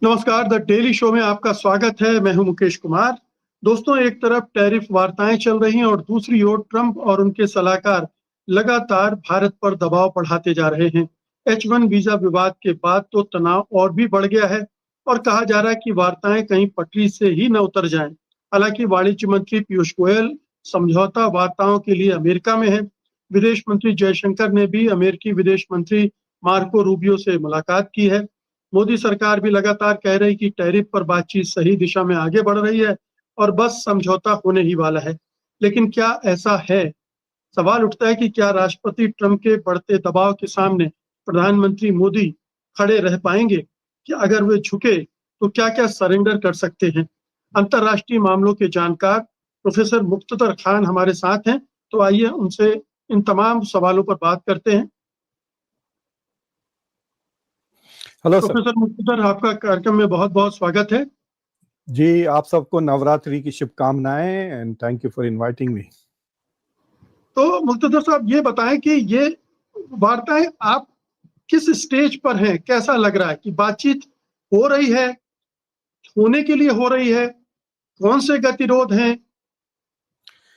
नमस्कार, the daily show में आपका स्वागत है। मैं हूं मुकेश कुमार। दोस्तों, एक तरफ टैरिफ वार्ताएं चल रही हैं और दूसरी ओर ट्रंप और उनके सलाहकार लगातार भारत पर दबाव बढ़ाते जा रहे हैं। H1 वीजा विवाद के बाद तो तनाव और भी बढ़ गया है और कहा जा रहा है कि वार्ताएं कहीं पटरी से ही न उतर जाएं। हालांकि वाणिज्य मंत्री पीयूष गोयल समझौता वार्ताओं के लिए अमेरिका में है। विदेश मंत्री जयशंकर ने भी अमेरिकी विदेश मंत्री मार्को रूबियो से मुलाकात की है। मोदी सरकार भी लगातार कह रही कि टैरिफ पर बातचीत सही दिशा में आगे बढ़ रही है और बस समझौता होने ही वाला है। लेकिन क्या ऐसा है? सवाल उठता है कि क्या राष्ट्रपति ट्रंप के बढ़ते दबाव के सामने प्रधानमंत्री मोदी खड़े रह पाएंगे? कि अगर वे झुके तो क्या-क्या सरेंडर कर सकते हैं? अंतर्राष्ट्रीय मामलों के जानकार प्रोफेसर मुक्तदर खान हमारे साथ हैं, तो आइए उनसे इन तमाम सवालों पर बात करते हैं। Hello sir. प्रोफेसर मुक्तदर, आपका कार्यक्रम में बहुत-बहुत स्वागत है। जी, आप सबको नवरात्रि की शुभकामनाएं and thank you for inviting me. तो मुक्तदर साहब, ये बताएं कि ये वार्ताएं आप किस स्टेज पर हैं? कैसा लग रहा है कि बातचीत हो रही है, होने के लिए हो रही है? कौन से गतिरोध हैं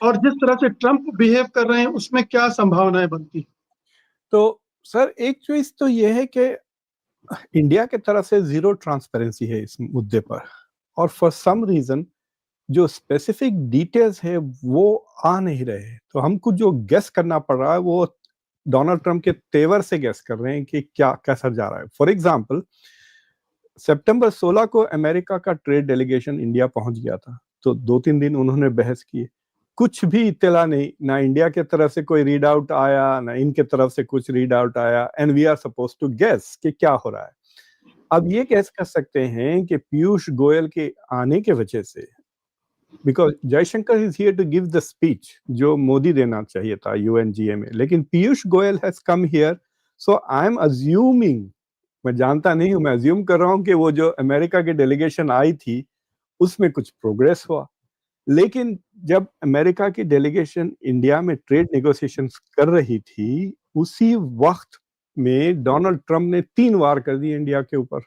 और जिस तरह से ट्रंप बिहेव कर रहे हैं उसमें क्या संभावनाएं बनती? तो सर, एक चीज तो ये है कि इंडिया के तरफ से जीरो ट्रांसपेरेंसी है इस मुद्दे पर, और फॉर सम रीजन जो स्पेसिफिक डिटेल्स है वो आ नहीं रहे। तो हमको जो गेस करना पड़ रहा है वो डोनाल्ड ट्रंप के तेवर से गेस कर रहे हैं कि क्या कैसा जा रहा है। फॉर एग्जाम्पल, सितंबर 16 को अमेरिका का ट्रेड डेलीगेशन इंडिया पहुंच गया था, तो 2-3 दिन उन्होंने बहस की। कुछ भी इत्तला नहीं, ना इंडिया के तरफ से कोई रीड आउट आया, ना इनके तरफ से कुछ रीड आउट आया, and we are suppose to guess कि क्या हो रहा है। अब ये गेस कर सकते हैं कि पीयूष गोयल के आने के वजह से, because Jaishankar is here to give the speech जो मोदी देना चाहिए था यूएनजीए में, लेकिन Piyush Goyal has come here, so I am assuming, मैं जानता नहीं हूं, मैं अज्यूम कर रहा हूं कि वो जो अमेरिका की डेलीगेशन आई थी उसमें कुछ प्रोग्रेस हुआ। लेकिन जब अमेरिका की डेलीगेशन इंडिया में ट्रेड नेगोशिएशंस कर रही थी, उसी वक्त में डोनाल्ड ट्रंप ने 3 वार कर दिए इंडिया के ऊपर।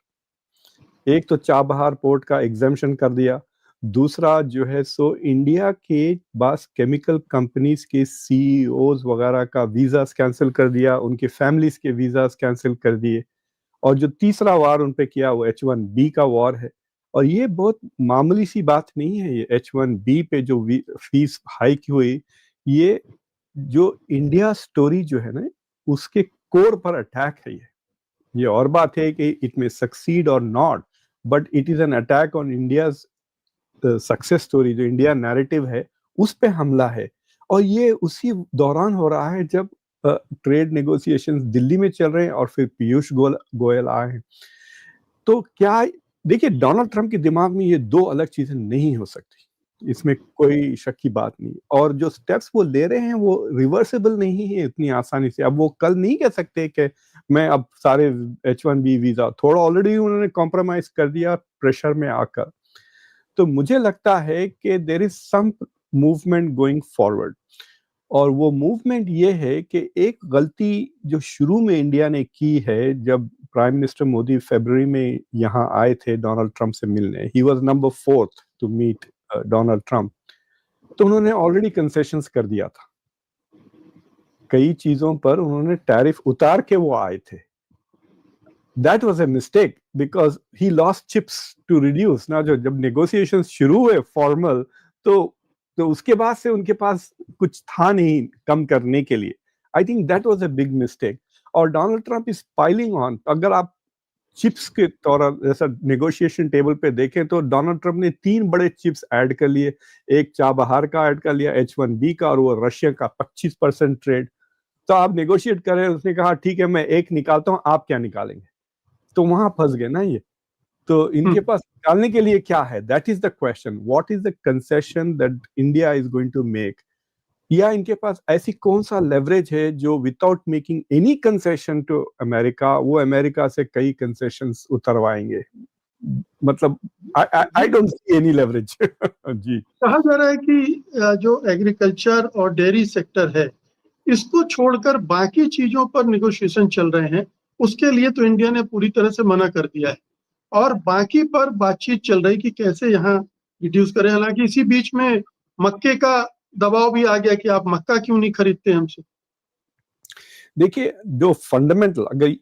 एक तो चाबहार पोर्ट का एग्जेम्पशन कर दिया, दूसरा जो है सो इंडिया के पास केमिकल कंपनीज के सीईओज वगैरह का वीजा कैंसिल कर दिया, उनके फैमिलीज के वीजा कैंसिल कर दिए, और जो तीसरा वार उन पे किया वो H1B का वार है। और ये बहुत मामूली सी बात नहीं है। ये H1B पे जो फीस हाइक हुई, ये जो इंडिया स्टोरी जो है ना, उसके कोर पर अटैक है। ये और बात है कि इट मे सक्सीड और not, but it is an attack on India success story. जो इंडिया नैरेटिव है उस पे हमला है, और ये उसी दौरान हो रहा है जब ट्रेड नेगोशिएशंस दिल्ली में चल रहे हैं और फिर पीयूष गोयल आए हैं। तो क्या, देखिए, डोनाल्ड ट्रंप के दिमाग में ये 2 अलग चीजें नहीं हो सकती, इसमें कोई शक की बात नहीं। और जो स्टेप्स वो ले रहे हैं वो रिवर्सिबल नहीं है इतनी आसानी से। अब वो कल नहीं कह सकते कि मैं अब सारे H1B वीजा, थोड़ा ऑलरेडी उन्होंने कॉम्प्रोमाइज कर दिया प्रेशर में आकर। तो मुझे लगता है कि there is some movement going forward, और वो मूवमेंट ये है कि एक गलती जो शुरू में इंडिया ने की है, जब प्राइम मिनिस्टर मोदी फरवरी में यहाँ आए थे डोनाल्ड ट्रंप से मिलने, he was number 4th to meet Donald Trump, तो उन्होंने ऑलरेडी कंसेशंस कर दिया था। कई चीजों पर उन्होंने टैरिफ उतार के वो आए थे। That was a mistake because he lost chips to reduce ना। जो जब नेगोशिएशंस शुरू हुए फॉर्मल, तो उसके बाद से उनके पास कुछ था नहीं कम करने के लिए। I think that was a big mistake. और Donald Trump is piling on. अगर आप चिप्स के तौर जैसा नेगोशिएशन टेबल पे देखें तो डोनाल्ड ट्रंप ने 3 बड़े चिप्स ऐड कर लिए। एक चाबहार का ऐड कर लिया, H1B का, और वो रशिया का 25% ट्रेड। तो आप नेगोशिएट कर रहे हैं, उसने कहा ठीक है मैं एक निकालता हूं, आप क्या निकालेंगे? तो वहां फंस गए ना ये। तो इनके पास निकालने के लिए क्या है? That is the question. What is the concession that India is going to make? या इनके पास ऐसी कौन सा लेवरेज है जो without making any concession to America, वो अमेरिका से कई कंसेशंस उतरवाएंगे? मतलब I don't see any leverage. जी, कहा जा रहा है कि जो एग्रीकल्चर और डेयरी सेक्टर है, इसको छोड़कर बाकी चीजों पर निगोशिएशन चल रहे हैं। उसके लिए तो इंडिया ने पूरी तरह से मना कर दिया है। और बाकी पर बातचीत चल रही कि कैसे यहाँ रिड्यूस करें। हालांकि इसी बीच में मक्के का दबाव भी आ गया कि आप मक्का क्यों नहीं खरीदते हमसे। देखिए, जो फंडामेंटल, अगर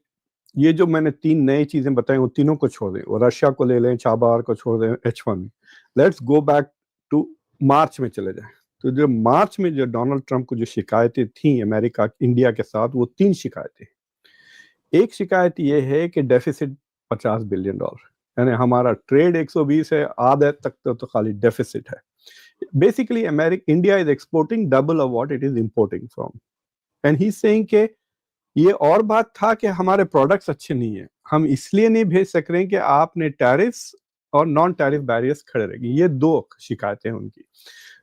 ये जो मैंने 3 नई चीजें बताई वो तीनों को छोड़ दें, वो रशिया को ले लें, चाबार को छोड़ दें, H1, let's go back to March में चले जाएं। तो जो मार्च में जो डोनाल्ड ट्रंप को जो शिकायतें थी अमेरिका इंडिया के साथ, वो 3 शिकायतें। एक शिकायत ये है कि डेफिसिट $50 बिलियन, यानी हमारा ट्रेड 120 है, आधे तक तो खाली डेफिसिट है। Basically India is exporting double of what it is importing from, and he is saying के ये और बात था कि हमारे प्रोडक्ट्स अच्छे नहीं है, हम इसलिए नहीं भेज सक रहे हैं कि आपने टैरिफ्स और नॉन टैरिफ बैरियर्स खड़े रहेंगे। ये 2 शिकायतें हैं उनकी।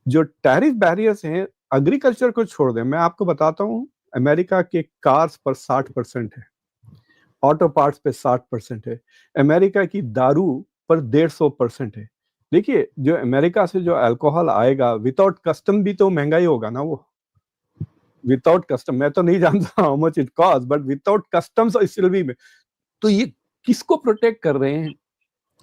जो टैरिफ बैरियर्स हैं, एग्रीकल्चर को छोड़ दें, मैं आपको बताता हूँ, अमेरिका के कार्स पर 60% है, ऑटो पार्ट्स पे 60% है, अमेरिका की दारू पर 150% है। देखिए, जो अमेरिका से जो अल्कोहल आएगा विदाउट कस्टम भी तो महंगा ही होगा ना। वो विदाउट कस्टम, मैं तो नहीं जानता how much it cost, but without customs still भी में। तो ये किसको प्रोटेक्ट कर रहे हैं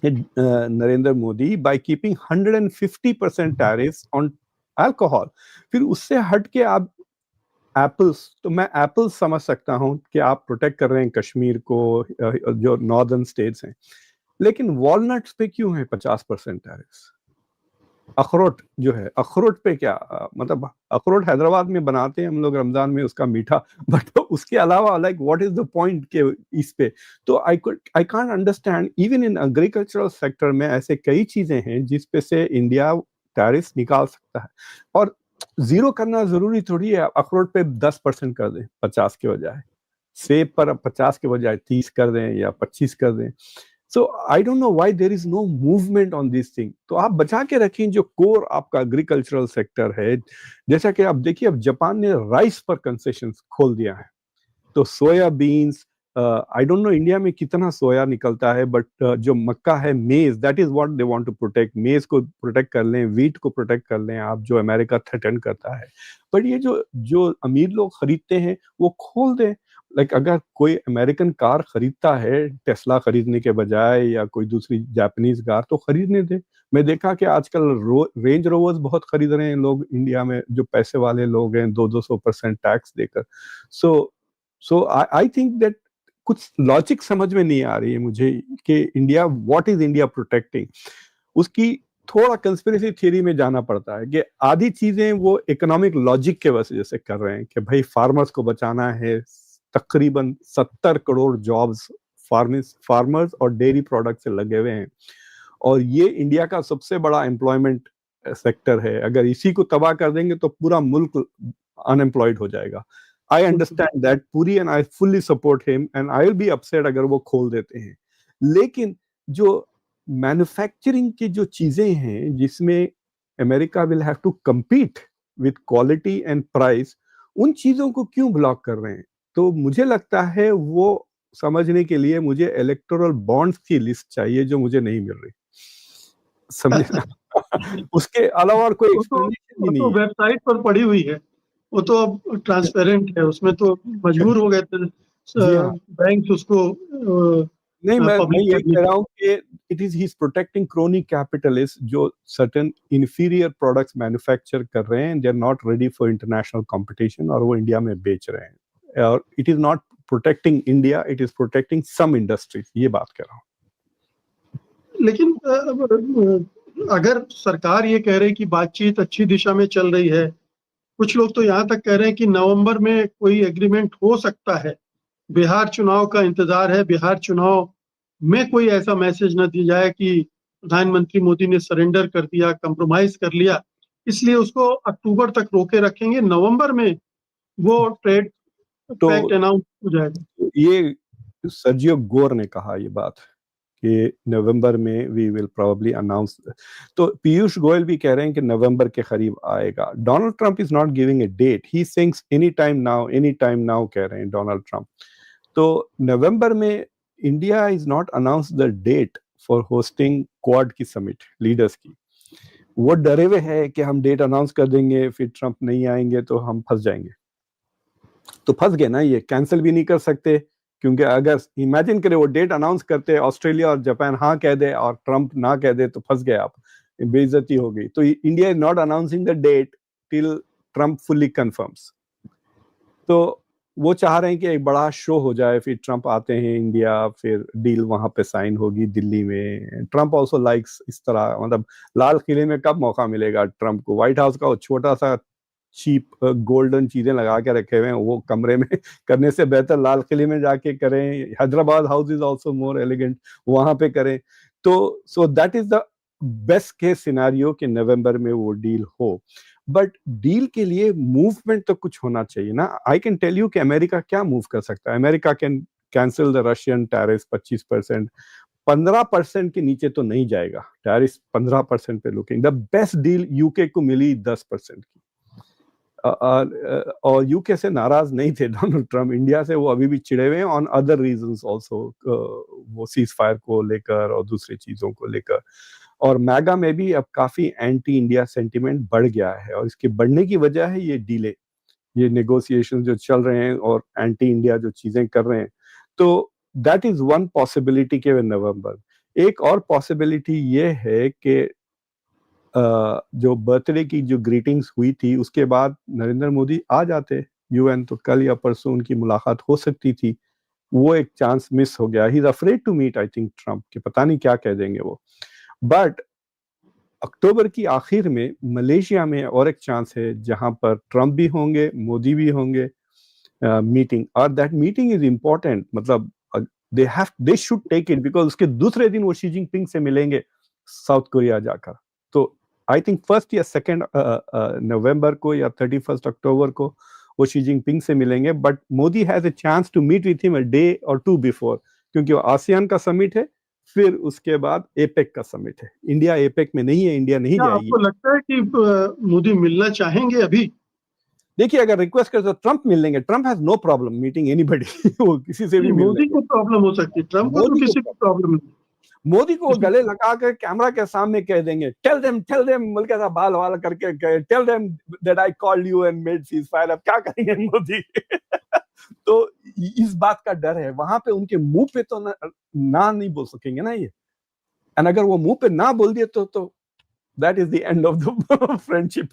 Narendra Modi? By keeping 150% tariffs on alcohol. फिर उससे हट के आप एप्पल्स, तो मैं एप्पल्स समझ सकता हूं कि आप प्रोटेक्ट कर रहे हैं कश्मीर को, जो नॉर्दर्न स्टेट्स हैं, लेकिन वॉलनट्स पे क्यों है 50% टैरिफ्स? अखरोट जो है, अखरोट पे क्या मतलब अखरोट हैदराबाद में बनाते हैं हम लोग रमजान में उसका मीठा, बट उसके अलावा like what is the point के इस पे? तो I can't understand. Even in agricultural sector में ऐसे कई चीजें हैं जिस पे से इंडिया टैरिफ निकाल सकता है, और जीरो करना जरूरी थोड़ी है। अखरोट पे 10% कर दें 50 के बजाय, सेब पर 50 के बजाय 30 कर दें या 25 कर दें। So I don't know why there is no movement on this thing. तो आप बचा के रखें जो कोर आपका एग्रीकल्चरल सेक्टर है। जैसा कि आप देखिए, अब जापान ने राइस पर कंसेशन खोल दिया है, तो soya beans, I don't know India में कितना सोया निकलता है, बट जो मक्का है, maize, that is what they want to protect. Maize को प्रोटेक्ट कर लें, व्हीट को प्रोटेक्ट कर लें आप, जो अमेरिका थ्रेटन करता है। बट ये जो जो अमीर लोग खरीदते हैं वो खोल दें। लाइक अगर कोई अमेरिकन कार खरीदता है टेस्ला खरीदने के बजाय या कोई दूसरी जापानीज कार, तो खरीदने दे। मैं देखा कि आजकल रेंज रोवर्स बहुत खरीद रहे हैं लोग इंडिया में, जो पैसे वाले लोग हैं, 200% टैक्स देकर। सो आई थिंक दैट कुछ लॉजिक समझ में नहीं आ रही है मुझे कि India, what is India protecting. उसकी थोड़ा कंस्पिरेसी थ्योरी में जाना पड़ता है कि आधी चीजें वो इकोनॉमिक लॉजिक के वजह से कर रहे हैं कि भाई फार्मर्स को बचाना है। तकरीबन 70 करोड़ जॉब्स फार्मर्स और डेयरी प्रोडक्ट से लगे हुए हैं, और ये इंडिया का सबसे बड़ा एम्प्लॉयमेंट सेक्टर है। अगर इसी को तबाह कर देंगे तो पूरा मुल्क अनएम्प्लॉयड हो जाएगा। I understand that Puri, and I fully support him, and I will be upset अगर वो खोल देते हैं। लेकिन जो मैन्युफैक्चरिंग की जो चीजें हैं जिसमें America will have to compete with quality and price, उन चीजों को क्यों ब्लॉक कर रहे हैं? तो मुझे लगता है वो समझने के लिए मुझे इलेक्टोरल बॉन्ड्स की लिस्ट चाहिए, जो मुझे नहीं मिल रही, समझे ना? उसके अलावा और कोई एक्सप्लेनेशन ही नहीं तो है। वेबसाइट पर पड़ी हुई है, वो तो अब ट्रांसपेरेंट है, उसमें तो मजबूर हो गए थे जी हाँ। बैंक उसको नहीं, मैं पब्लिक यही करने कह के रहा लिए। हूँ कि it is he is protecting crony capitalist जो सर्टेन इंफीरियर प्रोडक्ट्स मैन्युफैक्चर कर रहे हैं, they are not ready for international competition, और वो इंडिया में बेच रहे हैं। और it is not protecting India, it is protecting some industries, ये बात कर रहा हूँ। लेकिन अगर सरकार ये कह रही कि बातचीत अच्छी दिशा में चल रही है, कुछ लोग तो यहाँ तक कह रहे हैं कि नवंबर में कोई एग्रीमेंट हो सकता है। बिहार चुनाव का इंतजार है, बिहार चुनाव में कोई ऐसा मैसेज न दिया जाए कि प्रधानमंत्री मोदी ने सरेंडर कर दिया, कंप्रोमाइज कर लिया, इसलिए उसको अक्टूबर तक रोके रखेंगे, नवंबर में वो ट्रेड तो पैक्ट अनाउंस हो जाएगा। ये सर्जियो गोर ने कहा ये बात कि नवंबर में वी विल प्रोबेबली अनाउंस। तो पीयूष गोयल भी कह रहे हैं कि नवंबर के करीब आएगा। Donald Trump is not giving a date, he sings any time now कह रहे हैं डोनाल्ड ट्रंप। तो नवंबर में India is not announce the date for hosting Quad की समिट लीडर्स की। वो डरे हुए है कि हम डेट अनाउंस कर देंगे, फिर ट्रंप नहीं आएंगे तो हम फंस जाएंगे। तो फंस गए ना, ये कैंसिल भी नहीं कर सकते, क्योंकि अगर इमेजिन करें वो डेट अनाउंस करते ऑस्ट्रेलिया और जापान हाँ कह दे और ट्रम्प ना कह दे तो फंस गए आप, बेइज्जती हो गई। तो India is not announcing the date till Trump fully confirms. तो वो चाह रहे हैं कि एक बड़ा शो हो जाए, फिर ट्रम्प आते हैं इंडिया, फिर डील वहां पे साइन होगी दिल्ली में। ट्रम्प ऑल्सो लाइक्स इस तरह, मतलब लाल किले में कब मौका मिलेगा ट्रम्प को? व्हाइट हाउस का वो छोटा सा चीप गोल्डन चीजें लगा के रखे हुए हैं, वो कमरे में करने से बेहतर लाल किले में जाके करें। Hyderabad house is also more elegant, वहां पे करें। तो so that is the best case scenario कि नवंबर में वो डील हो। बट डील के लिए मूवमेंट तो कुछ होना चाहिए ना। आई कैन टेल यू कि अमेरिका क्या मूव कर सकता है। America can cancel the Russian tariff 25%, 15% के नीचे तो नहीं जाएगा टैरिफ, 15% पे looking. The best deal UK को मिली 10% की। और यूके से नाराज नहीं थे डोनाल्ड ट्रम्प, इंडिया से वो अभी भी चिड़े हुए हैं ऑन अदर रीजंस आल्सो, वो सीज फायर को लेकर और दूसरी चीजों को लेकर। और मैगा में भी अब काफी एंटी इंडिया सेंटिमेंट बढ़ गया है, और इसके बढ़ने की वजह है ये डीले, ये नेगोशिएशन जो चल रहे हैं और एंटी इंडिया जो चीजें कर रहे हैं। तो दैट इज वन पॉसिबिलिटी के नवंबर। एक और पॉसिबिलिटी ये है कि जो बर्थडे की जो ग्रीटिंग्स हुई थी उसके बाद नरेंद्र मोदी आ जाते यूएन, तो कल या परसों उनकी मुलाकात हो सकती थी। वो एक चांस मिस हो गया। He is afraid to meet I think Trump, कि पता नहीं क्या कह देंगे वो। बट अक्टूबर की आखिर में मलेशिया में और एक चांस है जहां पर ट्रम्प भी होंगे, मोदी भी होंगे मीटिंग, और दैट मीटिंग इज इम्पोर्टेंट। मतलब they should take it, because उसके दूसरे दिन वो शी जिनपिंग से मिलेंगे साउथ कोरिया जाकर। तो आई थिंक 1 या 2 नवंबर को या 31 अक्टूबर को वो शी जिनपिंग से मिलेंगे। But Modi has a chance to meet with him a day और 2 बिफोर, क्योंकि वो आसियान का समिट है, फिर उसके बाद एपेक का समिट है। इंडिया एपेक में नहीं है, इंडिया नहीं क्या जाएगी। आपको लगता है कि मोदी मिलना चाहेंगे अभी? देखिए, अगर रिक्वेस्ट करे तो ट्रम्प मिल लेंगे। Trump has no problem meeting anybody वो किसी से भी मिल मोदी लेंगे। को प्रॉब्लम हो सकती है, ट्रम्प को तो मोदी को किसी को प्रॉब्लम नहीं। मोदी को गले लगा कर कैमरा के सामने कह देंगे, टेल देम बोल के ऐसा बाल वाल करके, tell them that I called you and made ceasefire. अब क्या करेंगे मोदी? तो इस बात का डर है। वहां पे उनके मुंह पे तो ना नहीं बोल सकेंगे ना ये, एंड अगर वो मुंह पे ना बोल दिए तो that is the end of the friendship.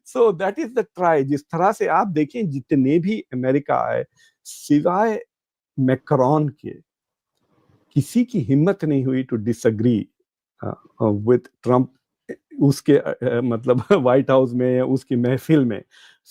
So that is the try. जिस तरह से आप देखें, जितने भी अमेरिका आए, सिवाय मैक्रॉन के किसी की हिम्मत नहीं हुई टू डिसएग्री विद ट्रम्प उसके मतलब व्हाइट हाउस में या उसकी महफिल में।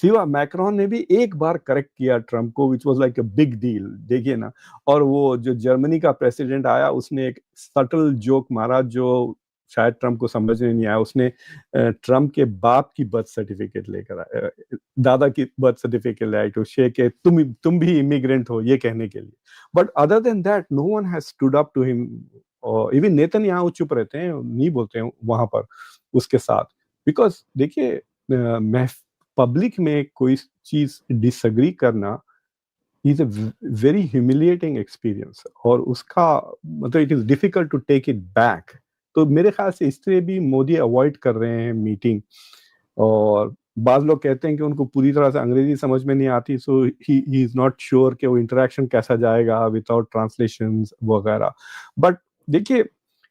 सिवा मैक्रॉन ने भी एक बार करेक्ट किया ट्रम्प को, which was like a big deal, देखिए ना। और वो जो जर्मनी का प्रेसिडेंट आया, उसने एक सटल जोक मारा जो शायद ट्रम्प को समझ में नहीं आया। उसने ट्रम्प के बाप की बर्थ सर्टिफिकेट लेकर आया, दादा की बर्थ सर्टिफिकेट लाया टू शे के तुम भी इमिग्रेंट हो, ये कहने के लिए। But other than that no one has stood up to him. और इवन नेतन्याहू चुप रहते हैं, नहीं बोलते हैं वहां पर उसके साथ। बिकॉज देखिए, पब्लिक में कोई चीज डिसएग्री करना is a very humiliating experience, और उसका मतलब it is difficult to take it back. तो मेरे ख्याल से इसलिए भी मोदी अवॉइड कर रहे हैं मीटिंग। और बाज लोग कहते हैं कि उनको पूरी तरह से अंग्रेजी समझ में नहीं आती, सो ही इज नॉट श्योर कि वो इंटरेक्शन कैसा जाएगा विदाउट ट्रांसलेशन वगैरह। बट देखिए,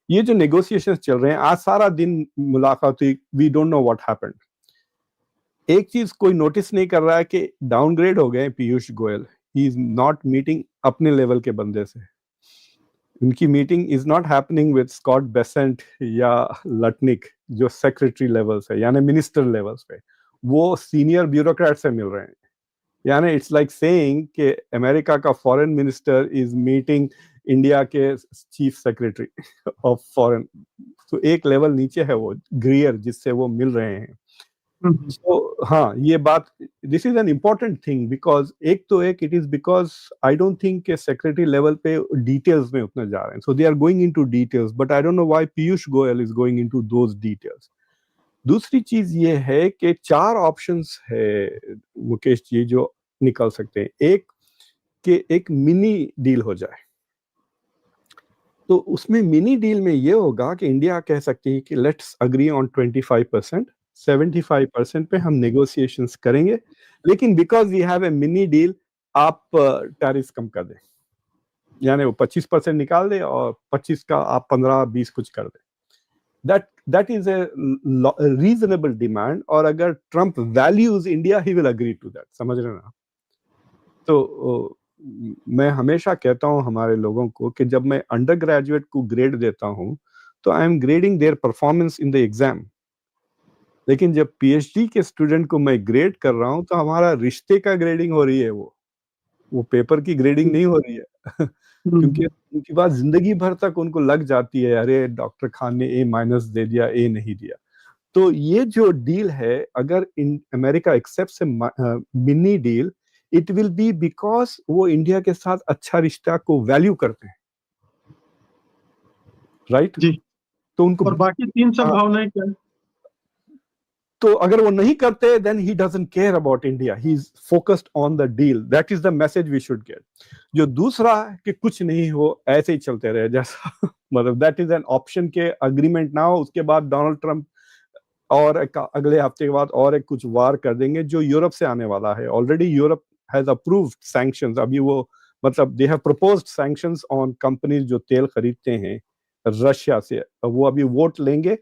ये जो नेगोशिएशन चल रहे हैं, आज सारा दिन मुलाकात हुई, we don't know what happened. एक चीज कोई नोटिस नहीं कर रहा है कि डाउनग्रेड हो गए Piyush Goyal. He is not meeting अपने लेवल के बंदे से। उनकी meeting is not happening with Scott Bessent या लटनिक, जो सेक्रेटरी लेवल्स है यानी मिनिस्टर लेवल्स पे। वो सीनियर ब्यूरोक्रेट से मिल रहे हैं। यानी इट्स लाइक सेइंग कि अमेरिका का foreign minister is meeting India के चीफ सेक्रेटरी ऑफ फॉरेन। तो एक लेवल नीचे है वो ग्रियर जिससे वो मिल रहे हैं। तो हाँ, ये बात, this is an important thing, because एक it is because I don't think के सेक्रेटरी लेवल पे डिटेल्स में उतना जा रहे हैं। So they are going into details, but I don't know why Piyush Goyal is going into those details. दूसरी चीज ये है कि 4 ऑप्शंस है मुकेश जी जो निकल सकते हैं। एक कि एक मिनी डील हो जाए, तो उसमें मिनी डील में ये होगा कि इंडिया कह सकती है कि लेट्स अग्री ऑन 25%, 75% पे हम नेगोशिएशंस करेंगे, लेकिन because we have a mini deal, आप टैरिफ कम कर दें। यानी वो 25% निकाल दे और 25 का आप 15-20 कुछ कर दे। that is a reasonable demand, और अगर Trump values India he will agree to that, समझ रहे ना। तो मैं हमेशा कहता हूँ हमारे लोगों को कि जब मैं अंडर ग्रेजुएट को ग्रेड देता हूँ तो I am grading their performance in the exam, लेकिन जब पीएचडी के स्टूडेंट को मैं ग्रेड कर रहा हूँ तो हमारा रिश्ते का ग्रेडिंग हो रही है, वो पेपर की ग्रेडिंग नहीं हो रही है क्योंकि उनकी बात जिंदगी भर तक उनको लग जाती है, अरे डॉक्टर खान ने A- दे दिया, ए नहीं दिया। तो ये जो डील है, अगर in America accepts mini deal, it will be because वो इंडिया के साथ अच्छा रिश्ता को वैल्यू करते हैं, राइट? जी। तो उनको और बाकी 3 संभावनाएं क्या है? तो अगर वो नहीं करते then he doesn't care about India, he is focused on the deal. That is the message we should get. जो दूसरा कि कुछ नहीं हो, ऐसे ही चलते रहे जैसा मतलब दैट इज एन ऑप्शन के अग्रीमेंट ना हो, उसके बाद डोनाल्ड ट्रंप और अगले हफ्ते के बाद और एक कुछ वार कर देंगे जो यूरोप से आने वाला है। Already Europe has approved sanctions, अभी वो मतलब they have proposed sanctions on companies जो तेल खरीदते हैं रशिया से, वो अभी वोट लेंगे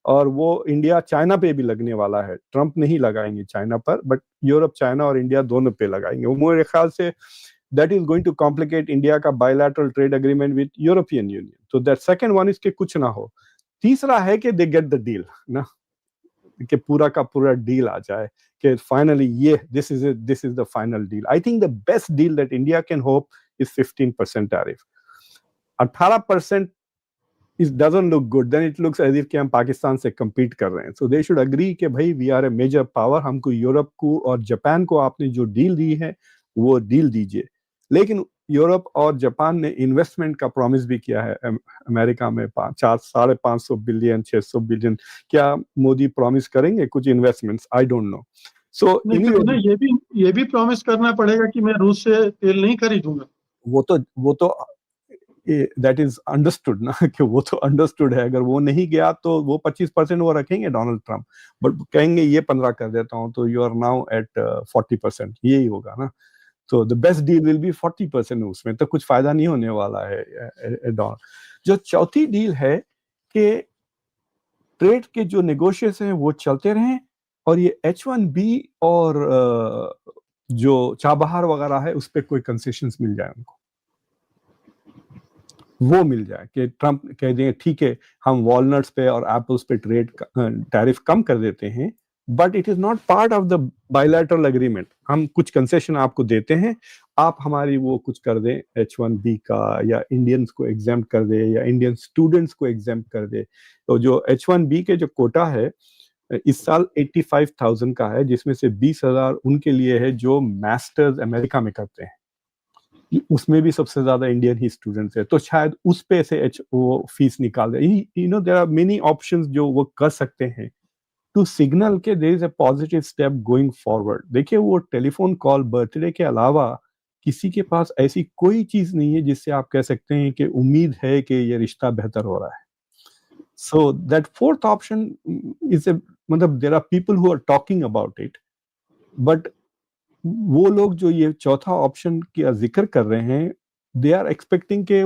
और वो इंडिया चाइना पे भी लगने वाला है। ट्रंप नहीं लगाएंगे चाइना पर, बट यूरोप, चाइना और इंडिया दोनों पे लगाएंगे। वो मेरे ख्याल से that is going to complicate India का bilateral trade agreement with European Union. तो दैट सेकंड वन इज के कुछ ना हो। तीसरा है कि दे गेट द डील ना, कि पूरा का पूरा डील आ जाए कि फाइनली ये this is the final deal. I think the best deal that India can hope is 15% tariff. 18% it doesn't look good, then it looks as if कि हम पाकिस्तान से compete कर रहे हैं। So they should agree कि भाई we are a major power, हमको Europe को और जापान को आपने जो डील दी है वो डील दीजिए। लेकिन यूरोप और जापान ने इन्वेस्टमेंट का प्रॉमिस भी किया है अमेरिका में, 550 बिलियन 600 बिलियन। क्या मोदी प्रॉमिस करेंगे कुछ investments? I don't know. So नहीं, उन्हें ये भी प्रॉमिस करना पड़ेगा कि मैं रूस से तेल नहीं खरीदूंगा। वो तो दैट इज अंडरस्टूड ना कि वो तो अंडरस्टूड है। अगर वो नहीं गया तो वो 25% वो रखेंगे डोनाल्ड ट्रंप, बट कहेंगे ये 15 कर देता हूं, तो यू आर नाउ एट 40%, यही होगा ना। तो the best deal will be 40%, उसमें तो कुछ फायदा नहीं होने वाला है। जो चौथी डील है कि ट्रेड के जो नेगोशिएशन है वो चलते रहें और ये H1B और जो चाबहार वगैरह है उस पर कोई कंसेशंस मिल जाए उनको, वो मिल जाए कि ट्रंप कह दें ठीक है हम वॉलनट्स पे और एप्पल्स पे ट्रेड टैरिफ कम कर देते हैं, but it is not part of the bilateral agreement. हम कुछ कंसेशन आपको देते हैं, आप हमारी वो कुछ कर दें H1B का, या इंडियंस को एग्जाम्प्ट कर दे, या इंडियन स्टूडेंट्स को एग्जाम्प्ट कर दे। तो जो H1B के जो कोटा है इस साल 85,000 का है, जिसमें से 20,000 उनके लिए है जो मास्टर्स अमेरिका में करते हैं, उसमें भी सबसे ज्यादा इंडियन ही स्टूडेंट्स है। तो शायद उस पे से वो फीस निकाल दे। You know there are many options जो वो कर सकते हैं टू सिग्नल के there is a positive step going forward. देखिए वो टेलीफोन कॉल बर्थडे के अलावा किसी के पास ऐसी कोई चीज नहीं है जिससे आप कह सकते हैं कि उम्मीद है कि ये रिश्ता बेहतर हो रहा है। So that fourth option is a, मतलब there are people who are talking about it, but वो लोग जो ये चौथा ऑप्शन का जिक्र कर रहे हैं, दे आर एक्सपेक्टिंग के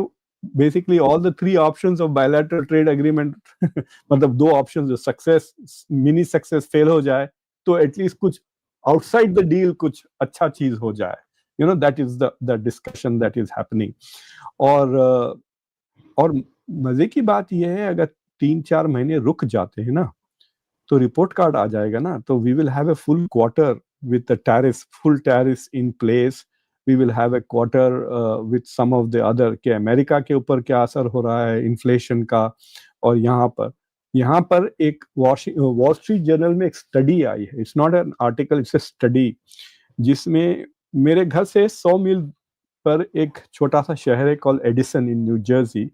basically all the 3 options of bilateral trade agreement मतलब 2 ऑप्शन जो सक्सेस मिनी सक्सेस फेल हो जाए तो एटलीस्ट कुछ आउटसाइड द डील कुछ अच्छा चीज हो जाए। You know that is the discussion that is happening. और मजे की बात यह है अगर 3-4 महीने रुक जाते हैं ना तो रिपोर्ट कार्ड आ जाएगा ना, तो we will have a full quarter with the tariffs, full tariffs in place. We will have a quarter with some of the other के अमेरिका के ऊपर क्या असर हो रहा है इन्फ्लेशन का। और यहाँ पर एक वॉल स्ट्रीट जर्नल में एक स्टडी आई है, it's not an article, it's a study, जिसमें मेरे घर से 100 मील पर एक छोटा सा शहर है कॉल एडिसन इन न्यू जर्सी।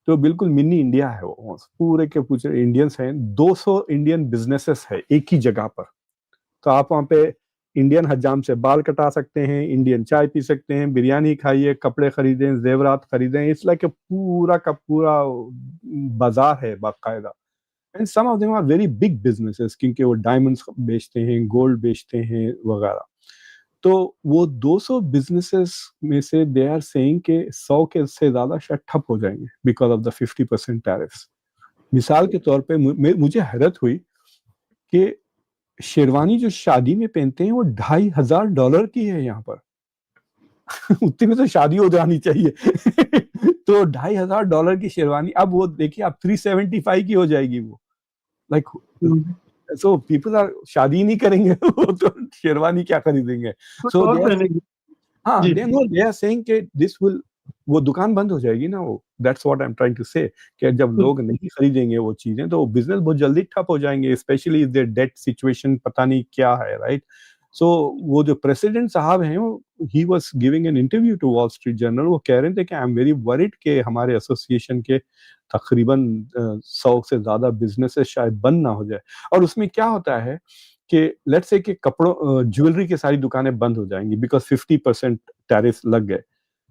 तो बिल्कुल मिनी इंडिया है वो, पूरे के पूरे इंडियंस हैं, 200 इंडियन बिजनेसेस है एक ही जगह पर। तो आप वहाँ पे इंडियन हजाम से बाल कटा सकते हैं, इंडियन चाय पी सकते हैं, बिरयानी खाइए, कपड़े खरीदें, जेवरात खरीदें। इट्स लाइक पूरा का पूरा बाजार है बाकायदा। And some of them are very big businesses क्योंकि वो डायमंड्स बेचते हैं, गोल्ड बेचते हैं वगैरह। तो वो 200 बिजनेसेस में से दे आर सेइंग कि 100 के से ज्यादा शायद ठप हो जाएंगे बिकॉज ऑफ द 50% टैरिफ्स। मिसाल के तौर पे मुझे हैरत हुई कि शेरवानी जो शादी में पहनते हैं वो $2,500 की है यहाँ पर। उतने में तो शादी हो जानी चाहिए। तो $2,500 की शेरवानी, अब वो देखिए आप 375 की हो जाएगी वो। लाइक सो पीपल आर शादी नहीं करेंगे वो तो शेरवानी क्या खरीदेंगे। सो दे आर सेइंग कि दिस विल, वो दुकान बंद हो जाएगी ना वो। That's what I am trying to say कि जब लोग नहीं खरीदेंगे वो चीजें तो बिजनेस बहुत जल्दी ठप हो जाएंगे, specially if their debt situation पता नहीं क्या है, राइट। सो वो जो प्रेसिडेंट साहब हैं वो he was giving an interview to Wall Street Journal, वो कह रहे थे कि आई एम वेरी वरीड कि हमारे एसोसिएशन के तकरीबन 100 से ज्यादा बिजनेसेस शायद बंद ना हो जाए। और उसमें क्या होता है कि लेट्स से कि कपड़ों ज्वेलरी की सारी दुकानें बंद हो जाएंगी बिकॉज 50% टैरिफ लग गए,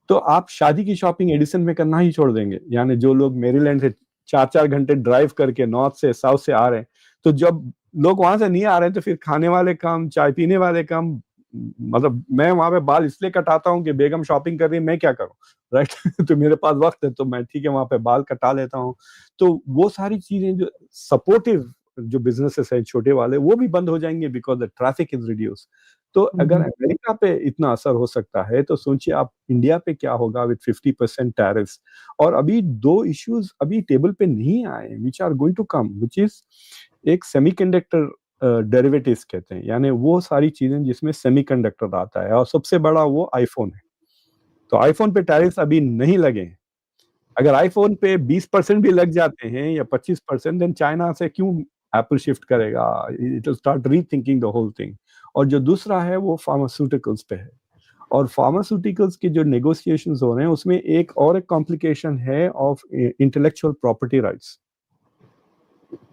तो आप शादी की शॉपिंग एडिसन में करना ही छोड़ देंगे। यानी जो लोग मेरीलैंड से 4-4 घंटे ड्राइव करके नॉर्थ से साउथ से आ रहे हैं, तो जब लोग वहां से नहीं आ रहे हैं तो फिर खाने वाले कम, चाय पीने वाले कम। मतलब मैं वहां पे बाल इसलिए कटाता हूँ कि बेगम शॉपिंग कर रही है, मैं क्या करूँ, राइट। तो मेरे पास वक्त है तो मैं ठीक है वहां पे बाल कटा लेता हूँ। तो वो सारी चीजें जो सपोर्टिव जो बिजनेसेस है छोटे वाले वो भी बंद हो जाएंगे because the traffic is reduce. तो अगर अमेरिका पे इतना असर हो सकता है तो सोचिए आप इंडिया पे क्या होगा विद 50% टैरिफ्स। और अभी 2 इश्यूज अभी टेबल पे नहीं आए which are going to come, which is एक सेमीकंडक्टर डेरिवेटिव्स कहते हैं, यानी वो सारी चीजें जिसमें सेमीकंडक्टर आता है, और सबसे बड़ा वो आईफोन है। तो आईफोन पे टैरिफ्स अभी नहीं लगे हैं। अगर आईफोन पे 20% भी लग जाते हैं या 25%, देन चाइना से क्यों एप्पल शिफ्ट करेगा, it will start rethinking the whole thing. और जो दूसरा है वो फार्मास्यूटिकल्स पे है, और फार्मास्यूटिकल्स के जो नेगोशिएशंस हो रहे हैं उसमें एक कॉम्प्लिकेशन है ऑफ इंटेलेक्चुअल प्रॉपर्टी राइट्स।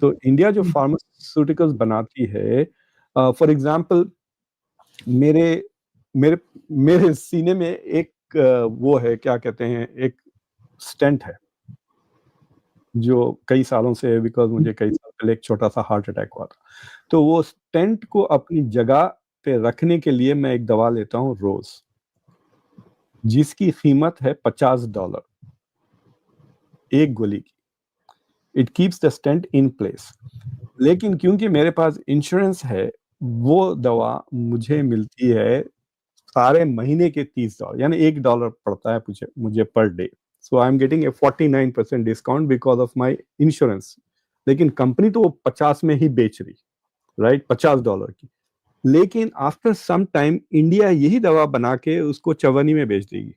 तो इंडिया जो फार्मास्यूटिकल्स बनाती है, फॉर एग्जांपल मेरे मेरे मेरे सीने में एक वो है, क्या कहते हैं, एक स्टेंट है जो कई सालों से है बिकॉज मुझे कई साल पहले एक छोटा सा हार्ट अटैक हुआ था। तो वो स्टेंट को अपनी जगह पे रखने के लिए मैं एक दवा लेता हूँ रोज, जिसकी कीमत है $50 एक गोली की। It keeps the stent in place. लेकिन क्योंकि मेरे पास इंश्योरेंस है, वो दवा मुझे मिलती है सारे महीने के $30, यानी $1 पड़ता है मुझे per day. So I am getting a 49% discount because of my insurance. लेकिन कंपनी तो वो 50 में ही बेच रही, राइट, $50 की। लेकिन आफ्टर सम टाइम इंडिया यही दवा बना के उसको 54 में बेच देगी।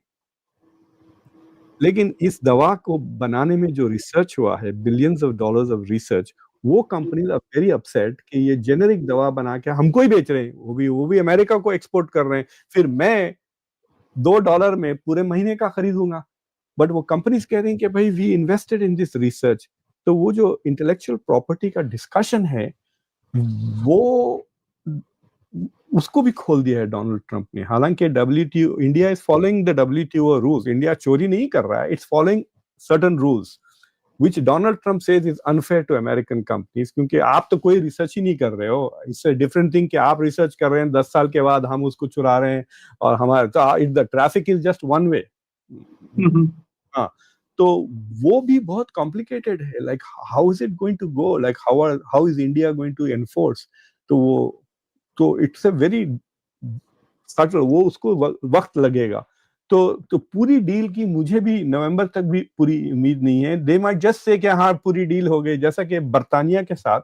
लेकिन इस दवा को बनाने में जो रिसर्च हुआ है, billions of dollars of research, वो कंपनीज आर वेरी अपसेट कि ये जेनेरिक दवा बना के हमको ही बेच रहे हैं, वो भी अमेरिका को एक्सपोर्ट कर रहे हैं, फिर मैं $2 में पूरे महीने का खरीदूंगा। बट वो कंपनीज कह रही हैं कि भाई we invested in this research. तो वो जो इंटेलेक्चुअल प्रॉपर्टी का डिस्कशन है वो उसको भी खोल दिया है डोनाल्ड ट्रंप ने। हालांकि WTO, India is following the WTO rules, India चोरी नहीं कर रहा है, it's following certain rules which Donald Trump says is unfair to American companies, क्योंकि आप तो कोई रिसर्च ही नहीं कर रहे हो। इससे डिफरेंट थिंग कि आप रिसर्च कर रहे हैं, 10 साल के बाद हम उसको चुरा रहे हैं, और हमारे तो the traffic is just one way. हाँ, तो वो भी बहुत कॉम्प्लिकेटेड है। Like how is it going to go, like how is India going to enforce. तो इट्स अ वेरी सटल, वो उसको वक्त लगेगा। तो पूरी डील की मुझे भी नवंबर तक भी पूरी उम्मीद नहीं है। दे माइट जस्ट से कि हाँ पूरी डील हो गई, जैसा कि बर्तानिया के साथ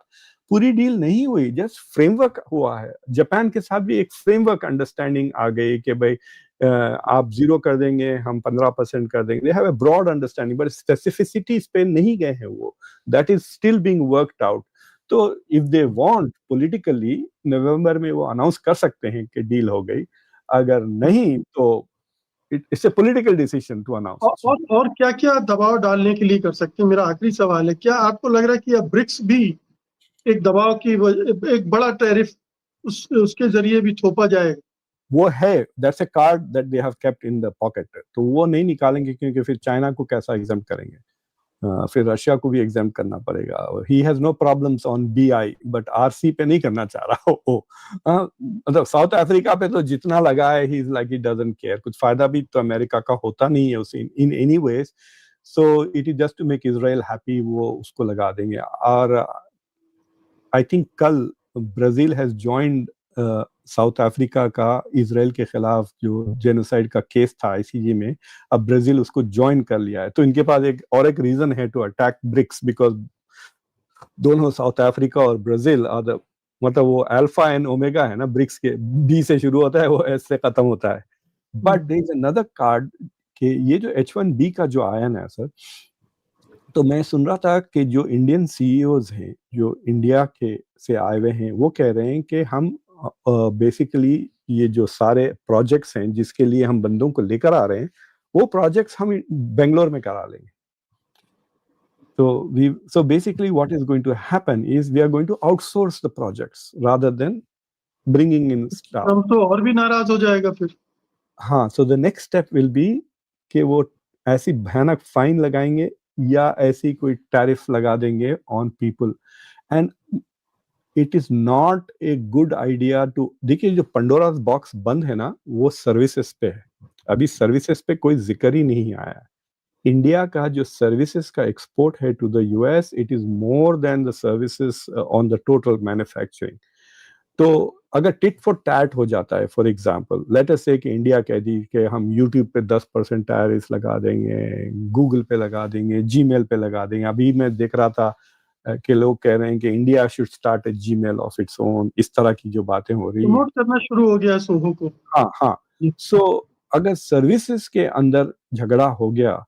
पूरी डील नहीं हुई, जस्ट फ्रेमवर्क हुआ है। जापान के साथ भी एक फ्रेमवर्क अंडरस्टैंडिंग आ गई कि भाई आप 0 कर देंगे, हम 15% कर देंगे। They have a broad understanding, but specificities पे नहीं गए हैं वो। That is still being worked out. तो if they want politically, November में वो अनाउंस कर सकते हैं कि डील हो गई। अगर नहीं तो it's a political decision to announce. और क्या क्या दबाव डालने के लिए कर सकते हैं? मेरा आखिरी सवाल है, क्या आपको लग रहा है कि अब ब्रिक्स भी एक दबाव की एक बड़ा टैरिफ उसके जरिए भी थोपा जाएगा? वो है, that's a card that they have kept in the pocket. तो वो नहीं निकालेंगे क्योंकि फिर चाइना को कैसा एग्जाम्प्ट करेंगे। फिर रशिया को भी एग्जाम करना पड़ेगा। He has no problems on BI, but RC पे नहीं करना चाह रहा वो। मतलब साउथ अफ्रीका पे तो जितना लगा है, he is like he doesn't care. कुछ फायदा भी तो अमेरिका का होता नहीं है उसे in any ways, so it is just to make Israel happy, वो उसको लगा देंगे। और आई थिंक कल Brazil has joined South Africa का इजराइल के खिलाफ जो जेनोसाइड का केस था आईसीजे में, अब ब्राजील उसको ज्वाइन कर लिया है। तो इनके पास एक रीजन है टू अटैक ब्रिक्स, बिकॉज दोनों साउथ अफ्रीका और ब्राजील मतलब वो अल्फा एंड ओमेगा है ना, ब्रिक्स के बी से शुरू होता है, वो एस से खत्म होता है। But there is another card कि ये जो H1B का जो आया ना सर, तो मैं सुन रहा था कि जो इंडियन सीईओज हैं जो इंडिया के से आए हुए हैं, वो कह रहे हैं कि हम बेसिकली ये जो सारे प्रोजेक्ट्स हैं जिसके लिए हम बंदों को लेकर आ रहे हैं, वो प्रोजेक्ट्स हम बेंगलोर में करा लेंगे। So basically what is going to happen is we are going to outsource the projects rather than bringing in staff. हम तो और भी नाराज हो जाएगा फिर। हाँ, so the next step will be कि वो ऐसी भयानक फाइन लगाएंगे या ऐसी कोई टैरिफ लगा देंगे on people, and it is not a good idea to. देखिए जो पंडोरास बॉक्स बंद है ना, वो सर्विसेज पे है। अभी सर्विसेज पे कोई जिक्र ही नहीं आया है। इंडिया का जो सर्विसेज का एक्सपोर्ट है to the US, it is more than the services on the total manufacturing. तो अगर टिट फॉर टैट हो जाता है, फॉर एग्जांपल लेट अस से कि इंडिया कह दी कि हम यूट्यूब पे 10% टैरिफ लगा देंगे, गूगल पे लगा देंगे, जीमेल पे लगा देंगे। अभी मैं देख रहा था कि लोग कह रहे हैं कि India should start A Gmail of its own, इस तरह की जो बातें हो रही हैं। प्रमोट करना शुरू हो गया सोहो को। हाँ हाँ। सो अगर सर्विसेज के अंदर झगड़ा हो गया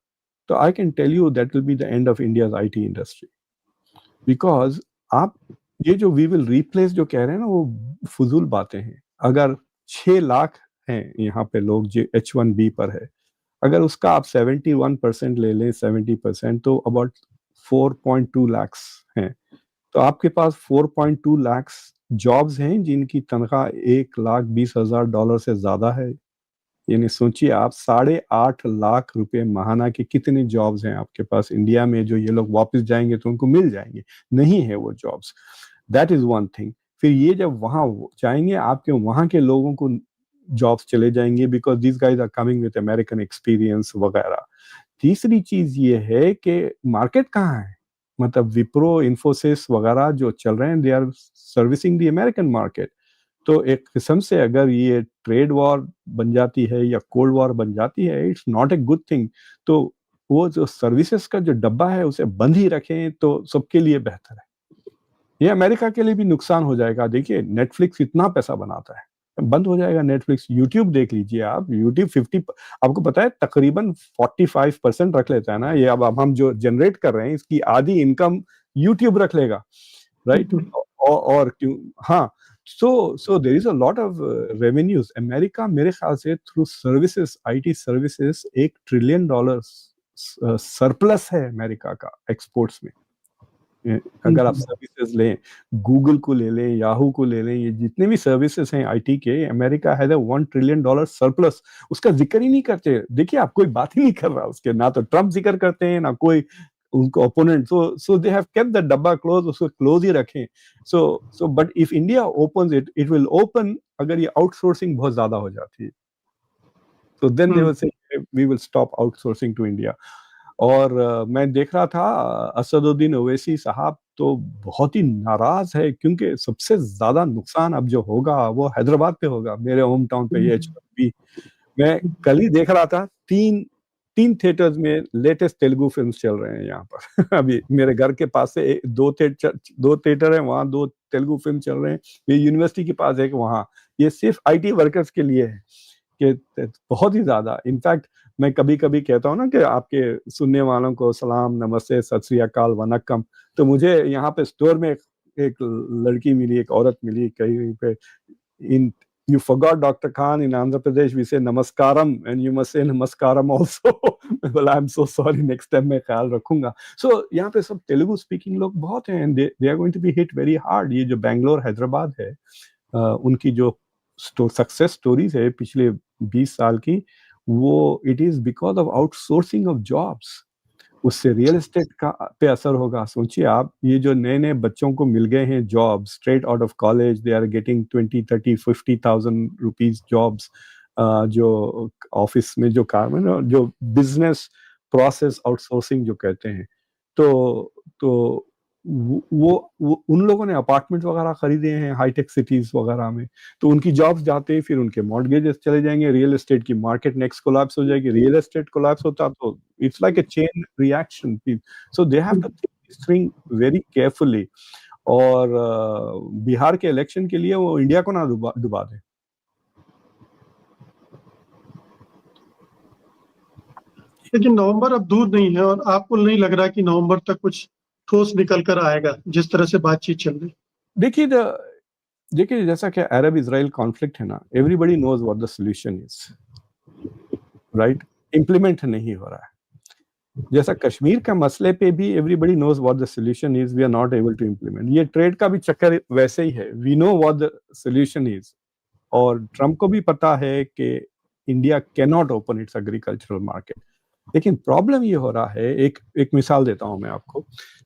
तो I can tell you that will be the end of India's IT industry, because आप ये जो वी विल रिप्लेस जो कह रहे हैं ना, वो फजूल बातें हैं। अगर 6 लाख हैं यहाँ पे लोग जो H1B पर है, अगर उसका आप 71% ले लें, 70%, तो अबाउट 4.2 लाख्स हैं। तो आपके पास 4.2 लाख्स जॉब्स हैं जिनकी तनख्वाह $1,20,000 से ज्यादा है। यानी सोचिए आप 8.5 लाख रुपए माहाना के कितने जॉब्स हैं आपके पास इंडिया में, जो ये लोग वापस जाएंगे तो उनको मिल जाएंगे। नहीं है वो jobs, that is one thing. फिर ये जब वहां जाएंगे, आपके वहां के लोगों को जॉब्स चले जाएंगे, because this guys are coming with American experience वगैरह। तीसरी चीज ये है कि मार्केट कहाँ है, मतलब विप्रो, इन्फोसिस वगैरह जो चल रहे हैं, they are servicing the American market. तो एक किस्म से अगर ये ट्रेड वॉर बन जाती है या कोल्ड वॉर बन जाती है, it's not a good thing. तो वो जो सर्विसेज का जो डब्बा है उसे बंद ही रखें तो सबके लिए बेहतर है। ये अमेरिका के लिए भी नुकसान हो जाएगा। देखिए नेटफ्लिक्स इतना पैसा बनाता है, बंद हो जाएगा नेटफ्लिक्स। यूट्यूब देख लीजिए आप, यूट्यूब 50, आपको पता है तकरीबन 45% रख लेता है ना ये। अब हम जो जनरेट कर रहे हैं इसकी आधी इनकम यूट्यूब रख लेगा, राइट? और क्यों, हाँ। So there is a lot of revenues. America मेरे ख्याल से through services, IT services, $1 trillion surplus है अमेरिका का एक्सपोर्ट्स में। अगर आप सर्विसेज लें, गूगल को ले लें, याहू को ले लें, ये जितने भी सर्विसेज हैं आईटी के, अमेरिका हैज $1 ट्रिलियन सरप्लस। उसका जिक्र ही नहीं करते। देखिए आप, कोई बात ही नहीं कर रहा उसके, ना तो ट्रम्प जिक्र करते हैं ना कोई उनको opponent. So they have kept the डब्बा क्लोज, उसको क्लोज ही रखें। So but if India opens it, it will open अगर ये आउटसोर्सिंग बहुत ज्यादा हो जाती है, तो then they will say we will stop outsourcing to India. और मैं देख रहा था असदुद्दीन ओवैसी साहब तो बहुत ही नाराज है, क्योंकि सबसे ज्यादा नुकसान अब जो होगा वो हैदराबाद पे होगा, मेरे होम टाउन पे। ये H1B मैं कल ही देख रहा था, तीन थिएटर्स में लेटेस्ट तेलुगु फिल्म्स चल रहे हैं यहाँ पर। अभी मेरे घर के पास से 2 थिएटर है, वहाँ 2 तेलुगु फिल्म चल रहे हैं। ये यूनिवर्सिटी के पास एक वहाँ, ये सिर्फ आईटी वर्कर्स के लिए है कि बहुत ही ज्यादा। इनफैक्ट मैं कभी कभी कहता हूँ ना कि आपके सुनने वालों को सलाम, नमस्ते, सत श्री अकाल, वनक्कम। तो मुझे यहाँ पे स्टोर में एक लड़की मिली, एक औरत मिली कहीं पे, इन you forgot Dr. Khan, in Andhra Pradesh we say namaskaram and you must say namaskaram also. Well, I'm so sorry, next time मैं ख्याल रखूंगा। So यहाँ पे सब तेलुगु स्पीकिंग लोग बहुत हैं, and they are going to be hit very hard। ये जो बैंगलोर, हैदराबाद है, उनकी जो सक्सेस स्टोरीज है पिछले 20 साल की, वो it is because of outsourcing of jobs. उससे रियल एस्टेट का पे असर होगा। सोचिए आप, ये जो नए नए बच्चों को मिल गए हैं job straight out of college, they are getting 20, 30, 50,000 rupees jobs, जो ऑफिस में जो काम है ना, जो बिजनेस प्रोसेस आउटसोर्सिंग जो कहते हैं, तो वो उन लोगों ने अपार्टमेंट वगैरह खरीदे हैं हाईटेक सिटीज वगैरह में, तो उनकी जॉब्स जाते, फिर उनके मॉर्गेजेस चले जाएंगे, रियल एस्टेट की मार्केट नेक्स्ट कोलैप्स हो जाएगी। रियल एस्टेट कोलैप्स होता तो it's like a chain reaction, so they have to think this thing very carefully. और बिहार के इलेक्शन के लिए वो इंडिया को ना डुबा दे। लेकिन नवंबर अब दूर नहीं है, और आपको नहीं लग रहा कि नवंबर तक कुछ ठोस निकल कर आएगा जिस तरह से बातचीत चल रही? देखिए जैसा कि अरब इजराइल कॉन्फ्लिक्ट है ना, everybody knows what the solution is, right? Implement नहीं हो रहा है। जैसा कश्मीर का मसले पे भी everybody knows what the solution is, we are not able to implement. ये ट्रेड का भी चक्कर वैसे ही है, we know what the solution is, और ट्रम्प को भी पता है कि India can not open its agricultural market. लेकिन प्रॉब्लम ये हो रहा है, एक मिसाल देता हूं मैं आपको।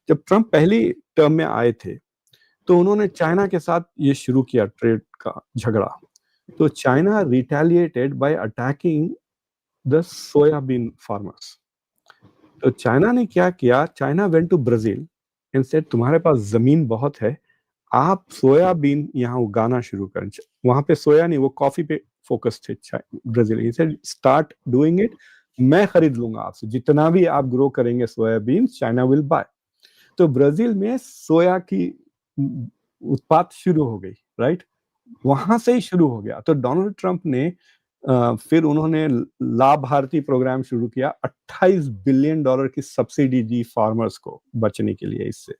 जब ट्रम्प पहली टर्म में आए थे तो उन्होंने चाइना के साथ ये शुरू किया ट्रेड का झगड़ा, तो China retaliated by attacking the soybean farmers. तो चाइना ने क्या किया, China went to Brazil and said तुम्हारे पास जमीन बहुत है, आप सोयाबीन यहाँ उगाना शुरू करें। वहां पे सोया नहीं, वो कॉफी पे फोकस थे Brazil. He said start doing it, मैं खरीद लूंगा आपसे, जितना भी आप ग्रो करेंगे सोयाबीन, चाइना विल बाय। तो ब्राजील में सोया की उत्पाद शुरू हो गई, राइट? वहां से ही शुरू हो गया। तो डोनाल्ड ट्रंप ने फिर उन्होंने लाभ भारती प्रोग्राम शुरू किया, $28 बिलियन की सब्सिडी दी फार्मर्स को बचने के लिए इससे।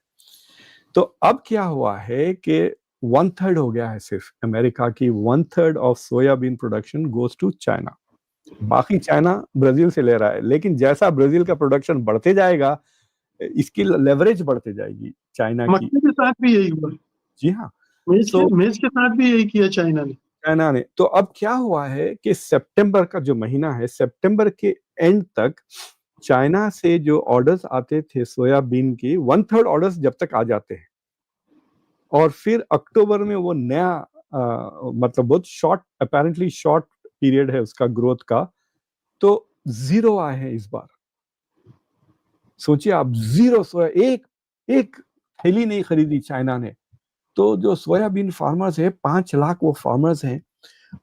तो अब क्या हुआ है कि 1/3 हो गया है, सिर्फ अमेरिका की 1/3 of soybean production goes to China. बाकी चाइना ब्राजील से ले रहा है, लेकिन जैसा ब्राजील का प्रोडक्शन बढ़ते जाएगा, इसकी लेवरेज बढ़ते जाएगी चाइना की। मक्के के साथ भी यही हुआ। जी हाँ, मेज के साथ भी यही किया चाइना ने। तो अब क्या हुआ है कि सितंबर का जो महीना है, सितंबर के एंड तक चाइना से जो ऑर्डर्स आते थे सोयाबीन की, 1/3 ऑर्डर्स जब तक आ जाते हैं, और फिर अक्टूबर में वो नया मतलब बहुत शॉर्ट, अपेरेंटली शॉर्ट पीरियड है उसका ग्रोथ का, तो 0 आए हैं इस बार। सोचिए आप, 0 सोया, एक थैली नहीं खरीदी चाइना ने। तो जो सोयाबीन फार्मर्स है, 5 लाख वो फार्मर्स हैं,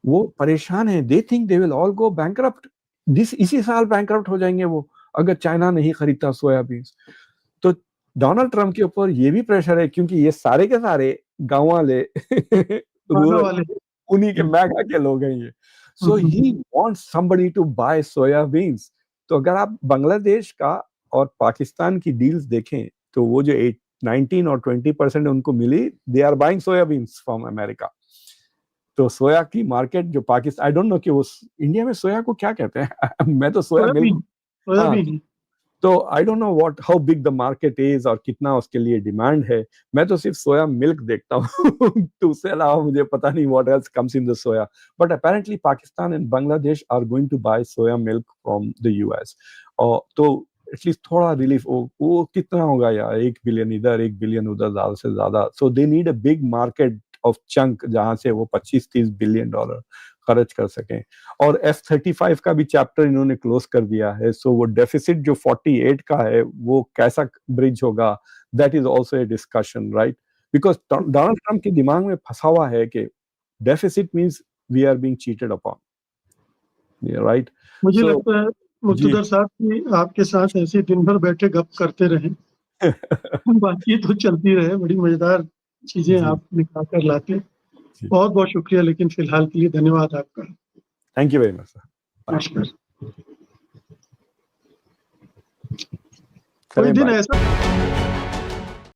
वो परेशान हैं। They think they will all go bankrupt, इसी साल बैंकरप्ट हो जाएंगे वो, अगर चाइना नहीं खरीदता सोयाबीन। तो डोनाल्ड ट्रंप के ऊपर ये भी प्रेशर है, क्योंकि ये सारे के सारे गांव वाले रूरल, उन्हीं के मैगा के लोग हैं ये। So he wants somebody to buy soybeans. तो अगर आप बांग्लादेश का और पाकिस्तान की डील्स देखें, तो वो जो 19 और 20% उनको मिली, they are buying soybeans from America. तो सोया की मार्केट जो पाकिस्तान, आई डोंट नो कि वो इंडिया में सोया को क्या कहते हैं मैं तो सोया मिल्क, सोयाबीन। तो I don't know what how big the market is और कितना उसके लिए डिमांड है। मैं तो सिर्फ सोया मिल्क देखता हूँ तो उससे अलावा मुझे पता नहीं what else comes in the soya. But apparently Pakistan and Bangladesh are going to buy soya milk from the US. और तो एटलीस्ट थोड़ा रिलीफ, वो कितना होगा यार, 1 बिलियन इधर 1 बिलियन उधर, ज्यादा से ज्यादा। So they need a big market of chunk, जहां से वो 25-30 बिलियन डॉलर खर्च कर सकें। और F-35 का भी चैप्टर इन्होंने क्लोज कर दिया है। सो वो डेफिसिट जो 48 का है, वो कैसा ब्रिज होगा, that is also a discussion, right? Because Donald Trump के दिमाग में फंसा हुआ है कि deficit means we are being cheated upon, right? मुझे लगता है मुक्तदर साहब कि आपके साथ ऐसे दिन भर बैठे गप करते रहे बातचीत तो चलती रहे, बड़ी मजेदार चीजें आप निकाल कर लाते। बहुत बहुत शुक्रिया, लेकिन फिलहाल के लिए धन्यवाद आपका। Thank you very much sir. नमस्कार। कोई दिन ऐसा